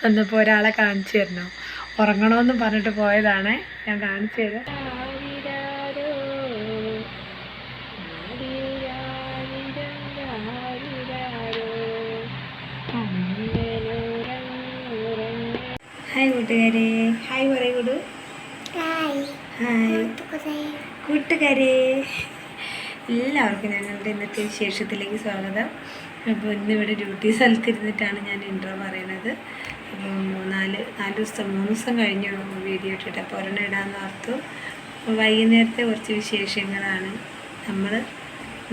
വന്നപ്പോൾ ഒരാളെ കാണിച്ചു തരണോ? ഉറങ്ങണമെന്നും പറഞ്ഞിട്ട് പോയതാണ്. ഞാൻ കാണിച്ചു തരാം. ഹായ് കൂട്ടുകാരെ, ഹായ് പറയൂടു. ഹായ് കൂട്ടുകാരെ, എല്ലാവർക്കും ഞങ്ങളുടെ ഇന്നത്തെ വിശേഷത്തിലേക്ക് സ്വാഗതം. അപ്പോൾ ഇന്നിവിടെ ഡ്യൂട്ടി സ്ഥലത്തിരുന്നിട്ടാണ് ഞാൻ ഇൻട്രോ പറയണത്. അപ്പോൾ മൂന്ന് ദിവസം കഴിഞ്ഞു വീഡിയോ ഇട്ടിട്ട്. അപ്പോൾ ഒരെണ്ണം ഇടാമെന്ന് ഓർത്തു. അപ്പോൾ വൈകുന്നേരത്തെ കുറച്ച് വിശേഷങ്ങളാണ്.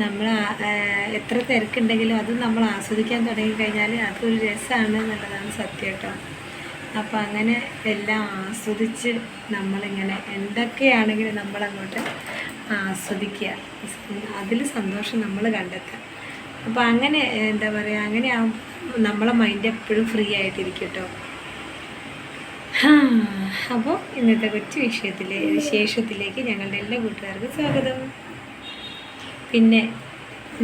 നമ്മൾ എത്ര തിരക്കുണ്ടെങ്കിലും അത് നമ്മൾ ആസ്വദിക്കാൻ തുടങ്ങിക്കഴിഞ്ഞാൽ അതൊരു രസമാണ് എന്നുള്ളതാണ് സത്യം കേട്ടോ. അപ്പോൾ അങ്ങനെ എല്ലാം ആസ്വദിച്ച് നമ്മളിങ്ങനെ എന്തൊക്കെയാണെങ്കിലും നമ്മളങ്ങോട്ട് ആസ്വദിക്കുക, അതിൽ സന്തോഷം നമ്മൾ കണ്ടെത്തുക. അപ്പോൾ അങ്ങനെ എന്താ പറയുക, അങ്ങനെ ആകുമ്പോൾ നമ്മളെ മൈൻഡ് എപ്പോഴും ഫ്രീ ആയിട്ടിരിക്കും കേട്ടോ. അപ്പോൾ ഇന്നത്തെ കൊച്ചു വിശേഷത്തിലേക്ക് ഞങ്ങളുടെ എല്ലാ കൂട്ടുകാർക്കും സ്വാഗതം. പിന്നെ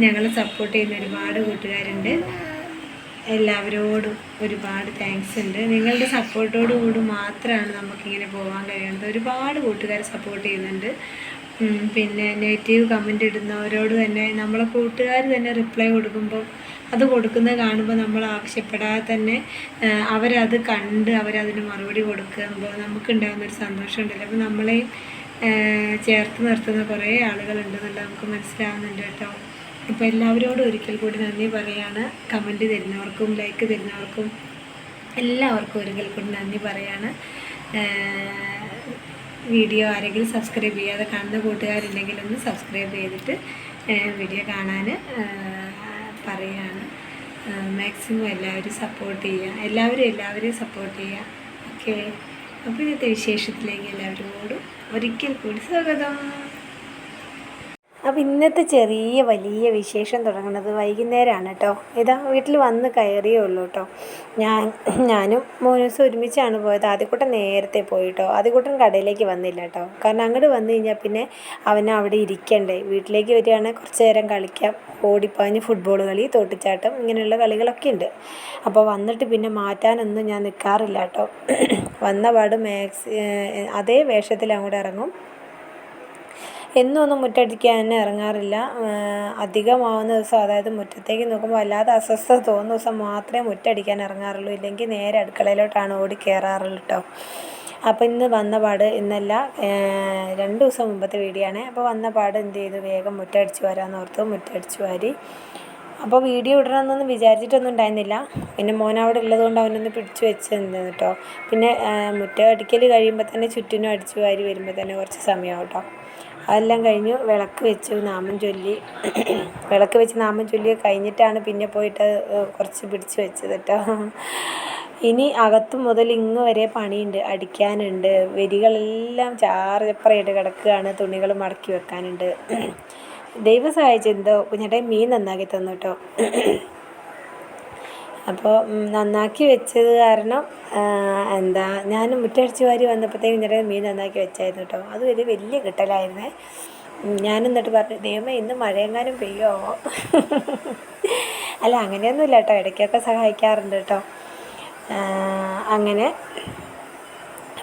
ഞങ്ങളെ സപ്പോർട്ട് ചെയ്യുന്ന ഒരുപാട് കൂട്ടുകാരുണ്ട്. എല്ലാവരോടും ഒരുപാട് താങ്ക്സ് ഉണ്ട്. നിങ്ങളുടെ സപ്പോർട്ടോടുകൂടി മാത്രമാണ് നമുക്കിങ്ങനെ പോകാൻ കഴിയുന്നത്. ഒരുപാട് കൂട്ടുകാർ സപ്പോർട്ട് ചെയ്യുന്നുണ്ട്. പിന്നെ നെഗറ്റീവ് കമൻ്റ് ഇടുന്നവരോട് തന്നെ നമ്മളെ കൂട്ടുകാർ തന്നെ റിപ്ലൈ കൊടുക്കുമ്പോൾ അത് കൊടുക്കുന്നത് കാണുമ്പോൾ നമ്മൾ ആവശ്യപ്പെടാതെ തന്നെ അവരത് കണ്ട് അവരതിന് മറുപടി കൊടുക്കുമ്പോൾ നമുക്കുണ്ടാകുന്നൊരു സന്തോഷമുണ്ടല്ലോ. അപ്പോൾ നമ്മളെയും ചേർത്ത് നിർത്തുന്ന കുറേ ആളുകളുണ്ടെന്നുള്ളത് നമുക്ക് മനസ്സിലാവുന്നുണ്ട് കേട്ടോ. അപ്പോൾ എല്ലാവരോടും ഒരിക്കൽ കൂടി നന്ദി പറയാണ്. കമൻറ്റ് തരുന്നവർക്കും ലൈക്ക് തരുന്നവർക്കും എല്ലാവർക്കും ഒരിക്കൽ കൂടി നന്ദി പറയാണ്. വീഡിയോ ആരെങ്കിലും സബ്സ്ക്രൈബ് ചെയ്യാതെ കാണുന്ന കൂട്ടുകാരുണ്ടെങ്കിൽ ഒന്ന് സബ്സ്ക്രൈബ് ചെയ്തിട്ട് വീഡിയോ കാണാൻ പറയാണ്. മാക്സിമം എല്ലാവരും സപ്പോർട്ട് ചെയ്യുക, എല്ലാവരെയും സപ്പോർട്ട് ചെയ്യുക. ഓക്കെ, അപ്പോൾ ഇന്നത്തെ വിശേഷത്തിലേക്ക് എല്ലാവരോടും ഒരിക്കൽ കൂടി സ്വാഗതം. അപ്പോൾ ഇന്നത്തെ വലിയ വിശേഷം തുടങ്ങുന്നത് വൈകുന്നേരമാണ് കേട്ടോ. ഇതാ വീട്ടിൽ വന്ന് കയറിയേ ഉള്ളൂ കേട്ടോ. ഞാനും മോനൂസും ഒരുമിച്ചാണ് പോയത്. ആദ്യക്കൂട്ടൻ നേരത്തെ പോയി കേട്ടോ. ആദ്യക്കൂട്ടൻ കടയിലേക്ക് വന്നില്ല കേട്ടോ. കാരണം അങ്ങോട്ട് വന്നു കഴിഞ്ഞാൽ പിന്നെ അവനെ അവിടെ ഇരിക്കണ്ടേ. വീട്ടിലേക്ക് വരികയാണെങ്കിൽ കുറച്ച് നേരം കളിക്കാം, ഓടിപ്പാഞ്ഞ് ഫുട്ബോൾ കളി, തോട്ടിച്ചാട്ടം, ഇങ്ങനെയുള്ള കളികളൊക്കെ ഉണ്ട്. അപ്പോൾ വന്നിട്ട് പിന്നെ മാറ്റാനൊന്നും ഞാൻ നിൽക്കാറില്ല കേട്ടോ. വന്ന പാട് അതേ വേഷത്തിൽ അങ്ങോട്ട് ഇറങ്ങും. ഒന്നും മുറ്റടിക്കാൻ തന്നെ ഇറങ്ങാറില്ല. അധികമാവുന്ന ദിവസം, അതായത് മുറ്റത്തേക്ക് നോക്കുമ്പോൾ വല്ലാതെ അസ്വസ്ഥത തോന്നുന്ന ദിവസം മാത്രമേ മുറ്റടിക്കാൻ ഇറങ്ങാറുള്ളൂ. ഇല്ലെങ്കിൽ നേരെ അടുക്കളയിലോട്ടാണ് ഓടി കയറാറുള്ളൂ കേട്ടോ. അപ്പോൾ ഇന്ന് വന്ന പാട്, ഇന്നല്ല 2 ദിവസം മുമ്പത്തെ വീഡിയോ ആണ്. അപ്പോൾ വന്ന പാട് എന്ത് ചെയ്തു, വേഗം മുറ്റടിച്ച് വരാമെന്ന് ഓർത്തു. മുറ്റടിച്ച് വാരി. അപ്പോൾ വീഡിയോ ഇടണമെന്നൊന്നും വിചാരിച്ചിട്ടൊന്നും ഉണ്ടായിരുന്നില്ല. പിന്നെ മോനവിടെ ഉള്ളതുകൊണ്ട് അവനൊന്ന് പിടിച്ചു വെച്ചിരുന്നു കേട്ടോ. പിന്നെ മുറ്റടിക്കൽ കഴിയുമ്പോൾ തന്നെ ചുറ്റിനും അടിച്ചു വാരി വരുമ്പോൾ തന്നെ കുറച്ച് സമയമാവും കേട്ടോ. അതെല്ലാം കഴിഞ്ഞു വിളക്ക് വെച്ച് നാമം ചൊല്ലി കഴിഞ്ഞിട്ടാണ് പിന്നെ പോയിട്ട് കുറച്ച് പിടിച്ച് വെച്ചത് കേട്ടോ. ഇനി അകത്ത് മുതൽ ഇങ്ങ് വരെ പണിയുണ്ട്, അടിക്കാനുണ്ട്. വരികളെല്ലാം ചാറപ്പറയായിട്ട് കിടക്കുകയാണ്. തുണികൾ മടക്കി വെക്കാനുണ്ട്. ദൈവം സഹായിച്ചെന്തോ കുഞ്ഞേട്ടൻ മീൻ നന്നാക്കി തന്നു കേട്ടോ. അപ്പോൾ നന്നാക്കി വെച്ചത് കാരണം ഞാൻ മുറ്റടിച്ച് വാരി വന്നപ്പോഴത്തേക്കും ഞാൻ മീൻ നന്നാക്കി വെച്ചായിരുന്നു കേട്ടോ. അത് വലിയ കിട്ടലായിരുന്നേ. ഞാനെന്നിട്ട് പറഞ്ഞു, ദൈവമേ ഇന്ന് മഴയെങ്ങാനും പെയ്യോ? അല്ല, അങ്ങനെയൊന്നുമില്ല കേട്ടോ, ഇടയ്ക്കൊക്കെ സഹായിക്കാറുണ്ട് കേട്ടോ. അങ്ങനെ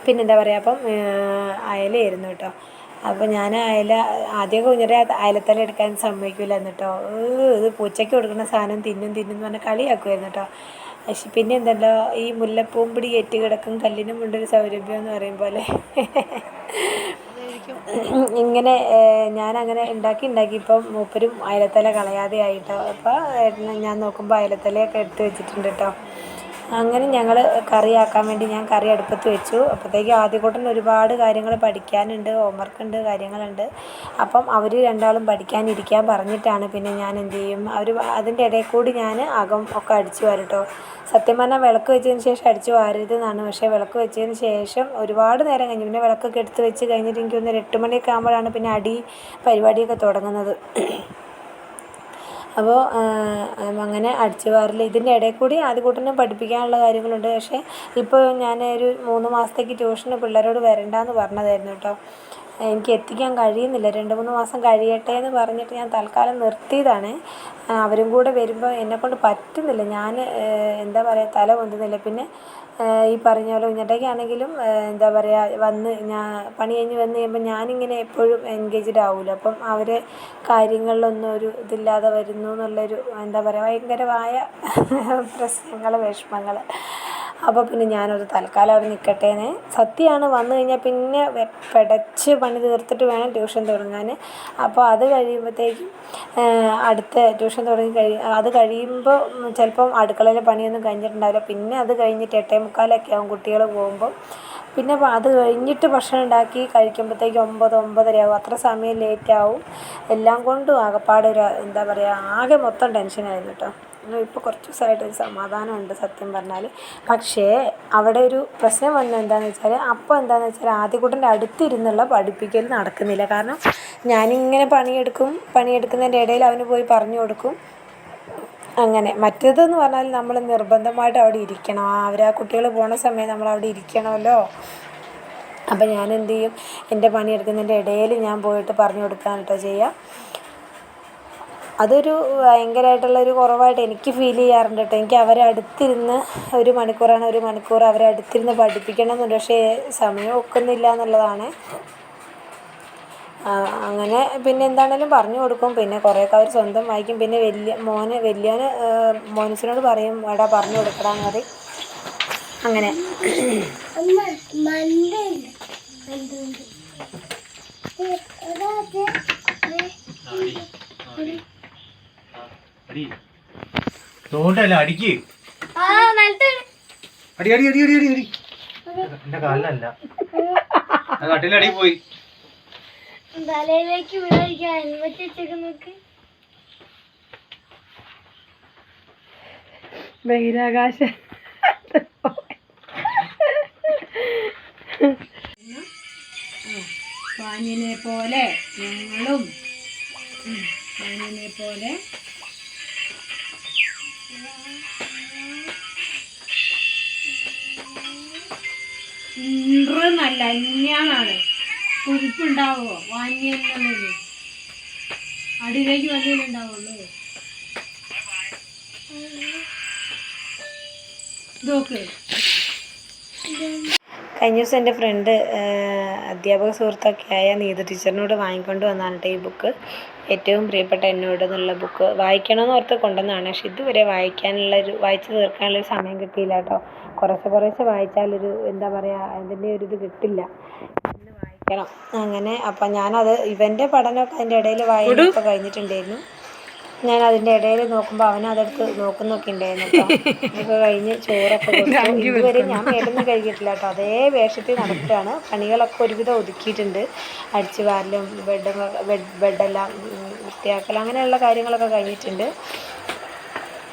പിന്നെന്താ പറയുക, അപ്പം അയലയായിരുന്നു കേട്ടോ. അപ്പോൾ ഞാൻ ആദ്യമൊക്കെ കുഞ്ഞിൻ്റെ അയലത്തല എടുക്കാൻ സമ്മതിക്കില്ല എന്നിട്ടോ. ഇത് പൂച്ചയ്ക്ക് കൊടുക്കുന്ന സാധനം തിന്നും പറഞ്ഞാൽ കളിയാക്കുമായിരുന്നു കേട്ടോ. പക്ഷെ പിന്നെ എന്തല്ലോ, ഈ മുല്ലപ്പൂമ്പിടി ഏറ്റ് കിടക്കും കല്ലിനും ഉണ്ടൊരു സൗരഭ്യം എന്ന് പറയും പോലെ ഇങ്ങനെ ഞാനങ്ങനെ ഉണ്ടാക്കി ഇപ്പം മൂപ്പരും അയലത്തല കളയാതെ ആയിട്ടോ. അപ്പോൾ ഞാൻ നോക്കുമ്പോൾ അയലത്തലയൊക്കെ എടുത്ത് വെച്ചിട്ടുണ്ട് കേട്ടോ. അങ്ങനെ ഞങ്ങൾ കറിയാക്കാൻ വേണ്ടി ഞാൻ കറി അടുപ്പത്ത് വെച്ചു. അപ്പോഴത്തേക്കും ആദ്യകൂട്ടൻ ഒരുപാട് കാര്യങ്ങൾ പഠിക്കാനുണ്ട്, ഹോംവർക്കുണ്ട്, കാര്യങ്ങളുണ്ട്. അപ്പം അവർ രണ്ടാളും പഠിക്കാനിരിക്കാൻ പറഞ്ഞിട്ടാണ് പിന്നെ ഞാൻ എന്ത് ചെയ്യും, അതിൻ്റെ ഇടയിൽ കൂടി ഞാൻ അകം ഒക്കെ അടിച്ചു വാരും കേട്ടോ. സത്യം പറഞ്ഞാൽ വിളക്ക് വെച്ചതിന് ശേഷം അടിച്ചു വാരരുതെന്നാണ്. പക്ഷേ വിളക്ക് വെച്ചതിന് ശേഷം ഒരുപാട് നേരം കഴിഞ്ഞു. പിന്നെ വിളക്കൊക്കെ എടുത്ത് വെച്ച് കഴിഞ്ഞിട്ട് എനിക്കൊന്ന് 8 മണിയൊക്കെ ആകുമ്പോഴാണ് പിന്നെ പരിപാടിയൊക്കെ തുടങ്ങുന്നത്. അപ്പോൾ അങ്ങനെ അടിച്ചു വാരൽ. ഇതിൻ്റെ ഇടയിൽ കൂടി ആദ്യകൂട്ടനെ പഠിപ്പിക്കാനുള്ള കാര്യങ്ങളുണ്ട്. പക്ഷേ ഇപ്പോൾ ഞാൻ ഒരു 3 മാസത്തേക്ക് ട്യൂഷന് പിള്ളേരോട് വരണ്ടെന്ന് പറഞ്ഞതായിരുന്നു കേട്ടോ. എനിക്ക് എത്തിക്കാൻ കഴിയുന്നില്ല. 2-3 മാസം കഴിയട്ടെ എന്ന് പറഞ്ഞിട്ട് ഞാൻ തൽക്കാലം നിർത്തിയതാണ്. അവരും കൂടെ വരുമ്പോൾ എന്നെക്കൊണ്ട് പറ്റുന്നില്ല. ഞാൻ എന്താ പറയുക, തല പൊന്തുന്നില്ല. പിന്നെ ഈ പറഞ്ഞ പോലെ കുഞ്ഞാട്ടയ്ക്കാണെങ്കിലും എന്താ പറയുക, പണി കഴിഞ്ഞ് വന്ന് കഴിയുമ്പോൾ ഞാനിങ്ങനെ എപ്പോഴും എൻഗേജ്ഡ് ആവുമല്ലോ. അപ്പം അവർ കാര്യങ്ങളിലൊന്നും ഒരു ഇതില്ലാതെ വരുന്നു എന്നുള്ളൊരു എന്താ പറയുക, ഭയങ്കരമായ പ്രശ്നങ്ങൾ, വിഷമങ്ങൾ. അപ്പോൾ പിന്നെ ഞാനത് തൽക്കാലം അവിടെ നിൽക്കട്ടേന്ന്. സത്യമാണ്, വന്നു കഴിഞ്ഞാൽ പിന്നെ പിടച്ച് പണി തീർത്തിട്ട് വേണം ട്യൂഷൻ തുടങ്ങാൻ. അപ്പോൾ അത് കഴിയുമ്പോഴത്തേക്കും അടുത്ത ട്യൂഷൻ അത് കഴിയുമ്പോൾ ചിലപ്പം അടുക്കളയിലെ പണിയൊന്നും കഴിഞ്ഞിട്ടുണ്ടാവില്ല. പിന്നെ അത് കഴിഞ്ഞിട്ട് 8:45 ആവും കുട്ടികൾ പോകുമ്പോൾ. പിന്നെ അത് കഴിഞ്ഞിട്ട് ഭക്ഷണം ഉണ്ടാക്കി കഴിക്കുമ്പോഴത്തേക്കും 9-9:30 ആവും. അത്ര സമയം ലേറ്റാവും. എല്ലാം കൊണ്ടും ആകെപ്പാടെ ഒരു എന്താ പറയുക, ആകെ മൊത്തം ടെൻഷനായിരുന്നു കേട്ടോ. ഇപ്പോൾ കുറച്ച് ദിവസമായിട്ടൊരു സമാധാനമുണ്ട് സത്യം പറഞ്ഞാൽ. പക്ഷേ അവിടെ ഒരു പ്രശ്നം വന്നത് എന്താണെന്ന് വെച്ചാൽ, അപ്പോൾ എന്താണെന്ന് വെച്ചാൽ ആദ്യകൂട്ടൻ്റെ അടുത്തിരുന്നുള്ള പഠിപ്പിക്കൽ നടക്കുന്നില്ല. കാരണം ഞാനിങ്ങനെ പണിയെടുക്കുന്നതിൻ്റെ ഇടയിൽ അവന് പോയി പറഞ്ഞു കൊടുക്കും. അങ്ങനെ മറ്റേതെന്ന് പറഞ്ഞാൽ നമ്മൾ നിർബന്ധമായിട്ട് അവിടെ ഇരിക്കണം. ആ കുട്ടികൾ പോണ സമയം നമ്മളവിടെ ഇരിക്കണമല്ലോ. അപ്പം ഞാൻ എന്ത് ചെയ്യും, എൻ്റെ പണിയെടുക്കുന്നതിൻ്റെ ഇടയിൽ ഞാൻ പോയിട്ട് പറഞ്ഞു കൊടുക്കാൻ കേട്ടോ ചെയ്യുക. അതൊരു ഭയങ്കരമായിട്ടുള്ളൊരു കുറവായിട്ട് എനിക്ക് ഫീൽ ചെയ്യാറുണ്ട് കേട്ടോ. എനിക്ക് അവരെ അടുത്തിരുന്ന് 1 മണിക്കൂർ അവരെ അടുത്തിരുന്ന് പഠിപ്പിക്കണം എന്നുണ്ട്. പക്ഷേ സമയം ഒക്കുന്നില്ല എന്നുള്ളതാണ്. അങ്ങനെ പിന്നെ എന്താണേലും പറഞ്ഞു കൊടുക്കും. പിന്നെ കുറേയൊക്കെ അവർ സ്വന്തം വായിക്കും. പിന്നെ വലിയവന് മോനുസിനോട് പറയും, എടാ പറഞ്ഞു കൊടുക്കടാന്ന് പറയും. അങ്ങനെ തോണ്ടല്ല അടിക്ക്, അടി അടി അടി അടി അടി. എന്റെ കാലിലല്ല, കട്ടിലടി പോയി. തലയിലേക്ക് വീഴാതിരിക്കാൻ ഹെൽമെറ്റ് വെച്ചേക്ക് നോക്ക്. ബഹിരാകാശം പാഞ്ഞിനെ പോലെ ഞങ്ങളും പാഞ്ഞിനെ പോലെ നല്ല അന്യാന്നാണ്. കുരിപ്പുണ്ടാവോ വാങ്ങിയെന്നുള്ളത് അടിയിലേക്ക് വന്നിട്ടുണ്ടാവുള്ളൂ. ഇതൊക്കെ കഴിഞ്ഞ ദിവസം എൻ്റെ ഫ്രണ്ട് അധ്യാപക സുഹൃത്തൊക്കെയായ നീതു ടീച്ചറിനോട് വാങ്ങിക്കൊണ്ട് വന്നാണ് കേട്ടോ ഈ ബുക്ക്. ഏറ്റവും പ്രിയപ്പെട്ട എന്നോട് എന്നുള്ള ബുക്ക്. വായിക്കണമെന്ന് ഓർത്ത് കൊണ്ടുവന്നതാണ്. പക്ഷെ ഇതുവരെ വായിച്ച് തീർക്കാനുള്ളൊരു സമയം കിട്ടിയില്ല കേട്ടോ. കുറേശ്ശെ വായിച്ചാലൊരു എന്താ പറയുക, അതിൻ്റെ ഒരു ഇത് കിട്ടില്ല. ഇന്ന് വായിക്കണം അങ്ങനെ. അപ്പം ഞാനത് ഇവൻ്റെ പഠനമൊക്കെ അതിൻ്റെ ഇടയിൽ വായനയൊക്കെ കഴിഞ്ഞിട്ടുണ്ടായിരുന്നു. ഞാൻ അതിൻ്റെ ഇടയിൽ നോക്കുമ്പോൾ അവനതെടുത്ത് നോക്കുന്നൊക്കെ ഉണ്ടായിരുന്നു കേട്ടോ. അതൊക്കെ കഴിഞ്ഞ് ചോറൊക്കെ കൊടുത്തു. ഇതുവരെ ഞാൻ മേലൊന്നും കഴുകിയിട്ടില്ല കേട്ടോ. അതേ വേഷത്തിൽ നടക്കുകയാണ്. പണികളൊക്കെ ഒരുവിധം ഒതുക്കിയിട്ടുണ്ട്. അടിച്ചു വാരലും ബെഡെല്ലാം വൃത്തിയാക്കൽ അങ്ങനെയുള്ള കാര്യങ്ങളൊക്കെ കഴിഞ്ഞിട്ടുണ്ട്.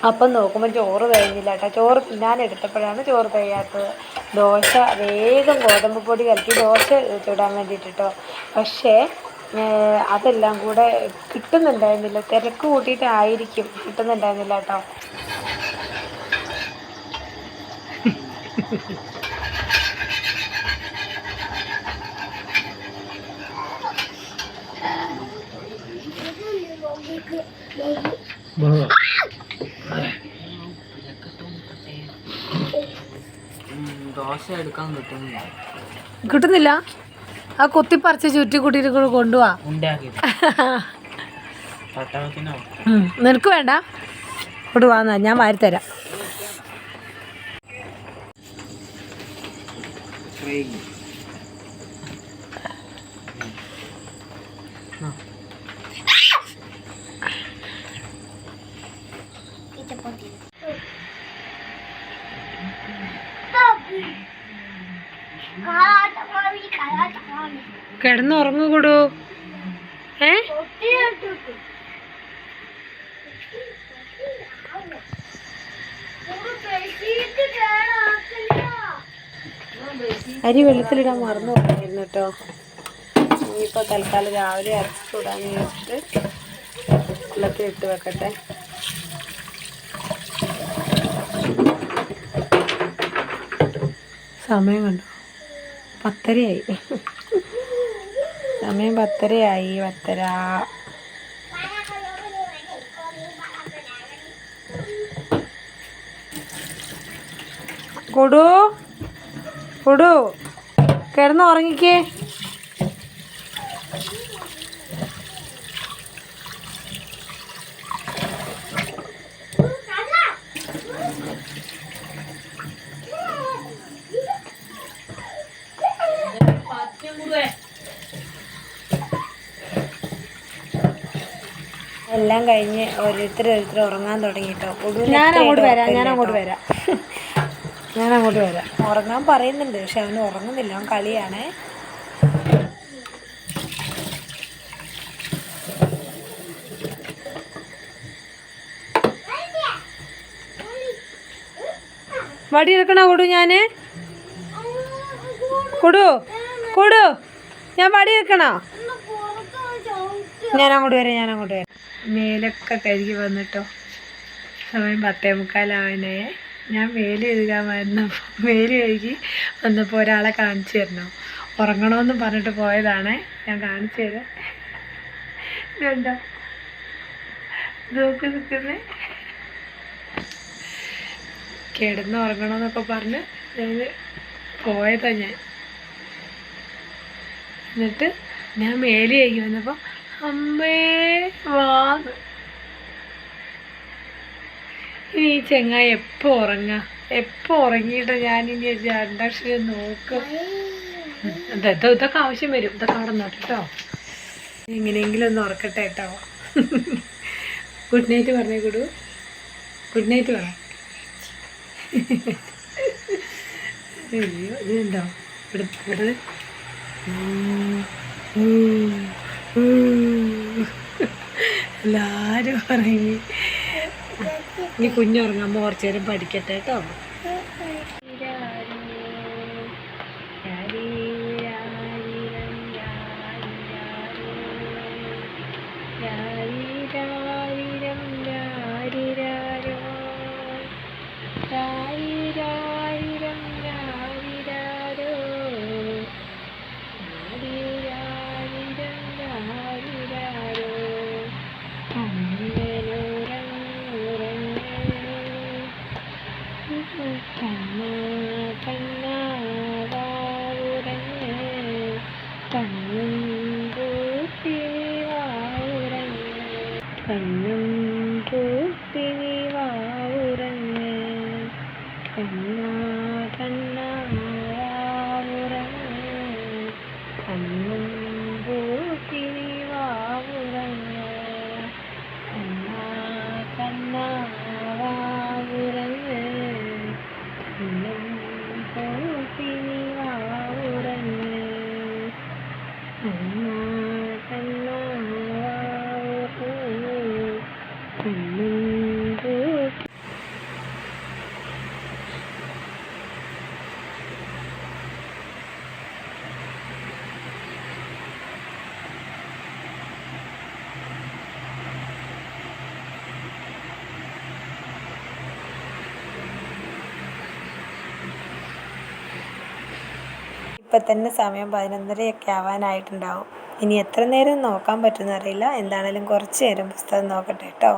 അപ്പം നോക്കുമ്പോൾ ചോറ് കഴിഞ്ഞില്ല കേട്ടോ. ചോറ് എടുത്തപ്പോഴാണ് ചോറ് കഴിയാത്തത്. ദോശ വേഗം ഗോതമ്പ് പൊടി കലക്കി ദോശ ചുടാൻ വേണ്ടിയിട്ട് കേട്ടോ. പക്ഷേ അതെല്ലാം കൂടെ കിട്ടുന്നുണ്ടായിരുന്നില്ല. തിരക്ക് കൂട്ടിയിട്ടായിരിക്കും കിട്ടുന്നുണ്ടായിരുന്നില്ല കേട്ടോ. ദോശ എടുക്കാൻ കിട്ടുന്നില്ല. ആ കുത്തിപ്പറിച്ച് ചുറ്റി കൂട്ടിയിട്ട് കൊണ്ടുപോവാ. നിനക്ക് വേണ്ട, കൊണ്ടുപോവാന്നാ, ഞാൻ വാരിത്തരാം. കിടന്നുറങ്ങുകൂടൂ. അരി വെള്ളത്തിലിടാൻ മറന്നു പോയിരുന്നു കേട്ടോ. ഇനിയിപ്പോൾ തൽക്കാലം രാവിലെ അരച്ച് ചൂടാന്ന് വെച്ചിട്ട് വെള്ളത്തിലിട്ട് വെക്കട്ടെ. സമയം കണ്ടോ, 10:30 ആയി. സമയം 10:30 10:30. കൊടു കൊടു കിടന്ന് ഉറങ്ങിക്കേ. എല്ലാം കഴിഞ്ഞ് ഓരോരുത്തർ ഉറങ്ങാൻ തുടങ്ങിട്ടോ. ഞാൻ അങ്ങോട്ട് വരാം. ഉറങ്ങാൻ പറയുന്നുണ്ട്, പക്ഷെ അവന് ഉറങ്ങുന്നില്ല, അവൻ കളിയാണേ. വടി എടുക്കണോ കൊടു? കൊടു ഞാൻ വടി എടുക്കണോ? ഞാൻ അങ്ങോട്ട് വരാം. മേലൊക്കെ കഴുകി വന്നിട്ടോ. സമയം 10:45 ഞാൻ മേല് കഴുകി വന്നപ്പോൾ ഒരാളെ കാണിച്ചു തരണോ? ഉറങ്ങണമെന്ന് പറഞ്ഞിട്ട് പോയതാണേ. ഞാൻ കാണിച്ചു തരാം. ഇതുണ്ടോ? നോക്ക് നിൽക്കുന്നേ. കിടന്ന് ഉറങ്ങണമെന്നൊക്കെ പറഞ്ഞ് പോയതാ ഞാൻ. എന്നിട്ട് ഞാൻ മേല് കഴുകി വന്നപ്പോൾ അമ്മേ വാന്ന്. ഇനി ഈ ചെങ്ങായി എപ്പോൾ ഉറങ്ങിയിട്ട് ഞാനിനി 2 അക്ഷരം നോക്കും. ഇതൊക്കെ ആവശ്യം വരും. ഇതൊക്കെ അവിടെ നോട്ട് കേട്ടോ. എങ്ങനെയെങ്കിലും ഒന്ന് ഉറക്കട്ടെ കേട്ടോ. ഗുഡ് നൈറ്റ് പറഞ്ഞേ കൊടു. ഗുഡ് നൈറ്റ് പറ. അയ്യോ ഇതുണ്ടോ ഇവിടെ എല്ലാവരും ഉറങ്ങി. ഇനി കുഞ്ഞുറങ്ങുമ്പോൾ കുറച്ച് നേരം പഠിക്കട്ടെ കേട്ടോ. ഇപ്പം തന്നെ സമയം 11:30 ആവാനായിട്ടുണ്ടാവും. ഇനി എത്ര നേരം നോക്കാൻ പറ്റുമെന്ന് അറിയില്ല. എന്താണേലും കുറച്ച് നേരം പുസ്തകം നോക്കട്ടെ കേട്ടോ.